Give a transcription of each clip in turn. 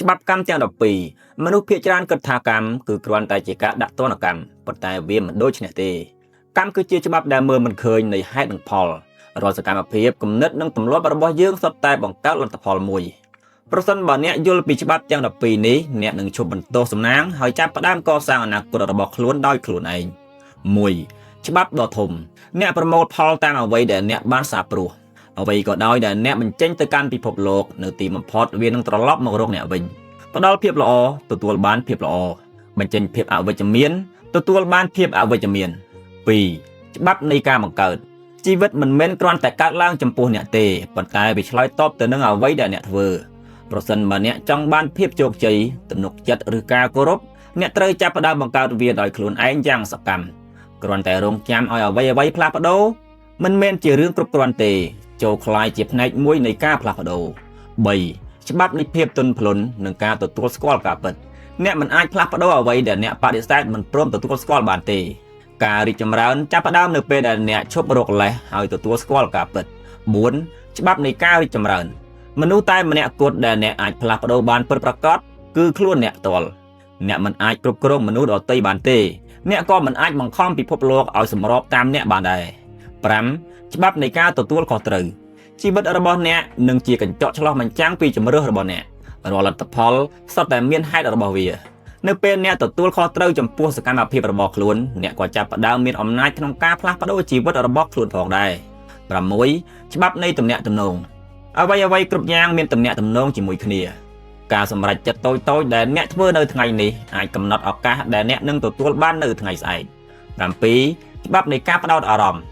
ច្បាប់កម្មទាំង12មនុស្សភាគច្រើនគិតថាកម្មគឺគ្រាន់តែជាការដាក់ទណ្ឌកម្មប៉ុន្តែវាមិនដូចនេះទេកម្មគឺជាច្បាប់ដែលមើលមិនឃើញនៃហេតុនិងផលរាល់សកម្មភាពគំនិតនិងទម្លាប់របស់យើងសុទ្ធតែបង្កើតលទ្ធផលមួយប្រសិនបើអ្នកយល់ពីច្បាប់ទាំង12នេះអ្នកនឹងឈប់បន្ទោសសំណាងហើយចាប់ផ្ដើមកសាងអនាគតរបស់ខ្លួនដោយខ្លួនឯង1ច្បាប់ដ៏ធំអ្នកប្រមូលផលតាមអ្វីដែលអ្នកបានសាបព្រោះអ្វីក៏ដោយដែលអ្នកបញ្ចេញទៅកាន់ពិភពលោកនៅទីបំផុតវានឹងត្រឡប់មករកអ្នកវិញផ្ដល់ភាពល្អទទួលបានភាពល្អបញ្ចេញភាពអវិជ្ជមានទទួលបានភាពអវិជ្ជមាន2ច្បាប់នៃការបង្កើតជីវិតមិនមែនគ្រាន់តែកើតឡើងចំពោះអ្នកទេប៉ុន្តែវាឆ្លើយតបទៅនឹងអ្វីដែលអ្នកធ្វើប្រសិនបើអ្នកចង់បានភាពជោគជ័យទំនុកចិត្តឬការគោរពអ្នកត្រូវចាប់ផ្ដើមបង្កើតវាដោយខ្លួនឯងយ៉ាងសកម្មគ្រាន់តែរងចាំឲ្យអ្វីផ្លាស់ប្ដូរមិនមែនជារឿងគ្រប់គ្រាន់ទេចូលខ្លាយជាផ្នែកមួយនៃការផ្លាស់ប្ដូរ3ច្បាប់នៃភាពទន់ភ្លន់និងការទទួលស្គាល់ការពិតអ្នកមិនអាចផ្លាស់ប្ដូរអ្វីដែលអ្នកបដិសេធមិនព្រមទទួលស្គាល់បានទេការរីកចម្រើនចាប់ផ្ដើមនៅពេលដែលអ្នកឈប់រកលេសហើយទទួលស្គាល់ការពិត4ច្បាប់នៃការរីកចម្រើនមនុស្សតែម្នាក់គត់ដែលអ្នកអាចផ្លាស់ប្ដូរបានពិតប្រាកដគឺខ្លួនអ្នកផ្ទាល់អ្នកមិនអាចគ្រប់គ្រងមនុស្សដទៃបានទេអ្នកក៏មិនអាចបង្ខំពិភពលោកឲ្យសម្របតាមអ្នកបានដែរ5ច្បាប់នៃការទទួលខុសត្រូវជីវិតរបស់អ្នកនឹងជាកញ្ចក់ឆ្លុះបញ្ចាំងពីជំរឿសរបស់អ្នករាល់លទ្ធផលសុទ្ធតែមានហេតុរបស់វានៅពេលអ្នកទទួលខុសត្រូវចំពោះសកម្មភាពរបស់ខ្លួនអ្នកក៏ចាប់ផ្ដើមមានអំណាចក្នុងការផ្លាស់ប្ដូរជីវិតរបស់ខ្លួនផងដែរ6ច្បាប់នៃទំនាក់ទំនងអ្វីគ្រប់យ៉ាងមានទំនាក់ទំនងជាមួយគ្នាការសម្រេចចិត្តតូចដែលអ្នកធ្វើនៅថ្ងៃនេះអាចកំណត់ឱកាសដែលអ្នកនឹងទទួលបាននៅថ្ងៃស្អែក7ច្បាប់នៃការផ្ដោតអារម្មណ៍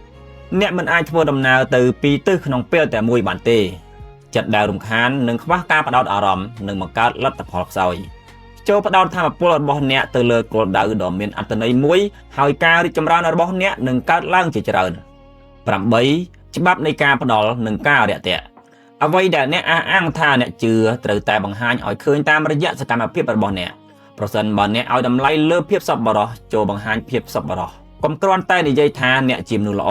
អ្នកមិនអាចធ្វើដំណើរទៅពីទិសក្នុងពេលតែមួយបានទេចិត្តដែលរំខាននិងខ្វះការផ្ដោតអារម្មណ៍នឹងបង្កើតលទ្ធផលខ្សោយចូលផ្ដោតថាមពលរបស់អ្នកទៅលើគោលដៅដ៏មានអត្ថន័យមួយហើយការរីកចម្រើនរបស់អ្នកនឹងកើតឡើងជាច្រើន8ច្បាប់នៃការផ្ដល់និងការរាក់ទាក់អ្វីដែលអ្នកអះអាងថាអ្នកជឿត្រូវតែបង្ហាញឲ្យឃើញតាមរយៈសកម្មភាពរបស់អ្នកប្រសិនបើអ្នកឲ្យតម្លៃលើភាពសប្បុរសចូលបង្ហាញភាពសប្បុរសកុំគ្រាន់តែនិយាយថាអ្នកជាមនុស្សល្អ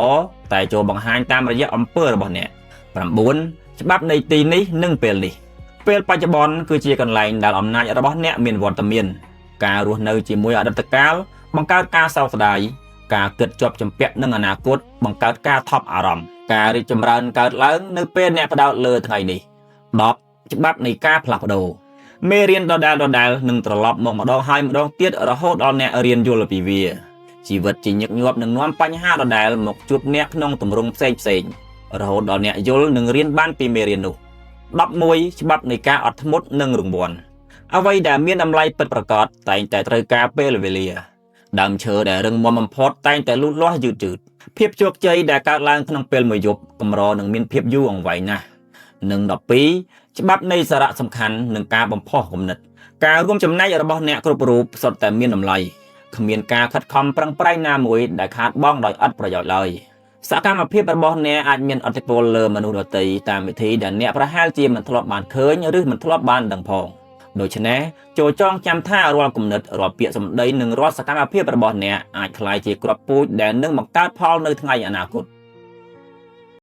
តែចូលបង្ហាញតាមរយៈអំពើរបស់អ្នក9ច្បាប់នៃទីនេះនិងពេលនេះពេលបច្ចុប្បន្នគឺជាកន្លែងដែលអំណាចរបស់អ្នកមានវត្តមានការរស់នៅជាមួយអតីតកាលបង្កើតការសោកស្ដាយការគិតជាប់ជំពាក់នឹងអនាគតបង្កើតការថប់អារម្មណ៍ការរីកចម្រើនកើតឡើងនៅពេលអ្នកផ្ដោតលើថ្ងៃនេះ10ច្បាប់នៃការផ្លាស់ប្ដូរមេរៀនដដែលនឹងត្រឡប់មកម្ដងហើយម្ដងទៀតរហូតដល់អ្នករៀនយល់ពីវាជីវិតជាញឹកញាប់នឹងនាំបញ្ហាដដែលមកជួបអ្នកក្នុងទម្រង់ផ្សេងរហូតដល់អ្នកយល់និងរៀនបានពីមេរៀននោះ11ច្បាប់នៃការអត់ធ្មត់និងរង្វាន់អ្វីដែលមានតម្លៃពិតប្រាកដតែងតែត្រូវការពេលវេលាដើមឈើដែលរឹងមាំបំផុតតែងតែលូតលាស់យឺតភាពជោគជ័យដែលកើតឡើងក្នុងពេលមួយយប់កម្រនឹងមានភាពយូរអង្វែងណាស់និង12ច្បាប់នៃសារៈសំខាន់និងការបំផុសគំនិតការរួមចំណែករបស់អ្នកគ្រប់រូបសុទ្ធតែមានតម្លៃគ្មានការខិតខំប្រឹងប្រែងណាមួយដែលខាតបង់ដោយឥតប្រយោជន៍ឡើយសកម្មភាពរបស់អ្នកអាចមានឥទ្ធិពលលើមនុស្សដទៃតាមវិធីដែលអ្នកប្រហែលជាមិនធ្លាប់បានឃើញឬមិនធ្លាប់បានដឹងផងដូច្នេះចូលចងចាំថារាល់គំនិតរាល់ពាក្យសម្ដីនិងរាល់សកម្មភាពរបស់អ្នកអាចក្លាយជាគ្រាប់ពូជដែលនឹងបង្កើតផលនៅថ្ងៃអនាគត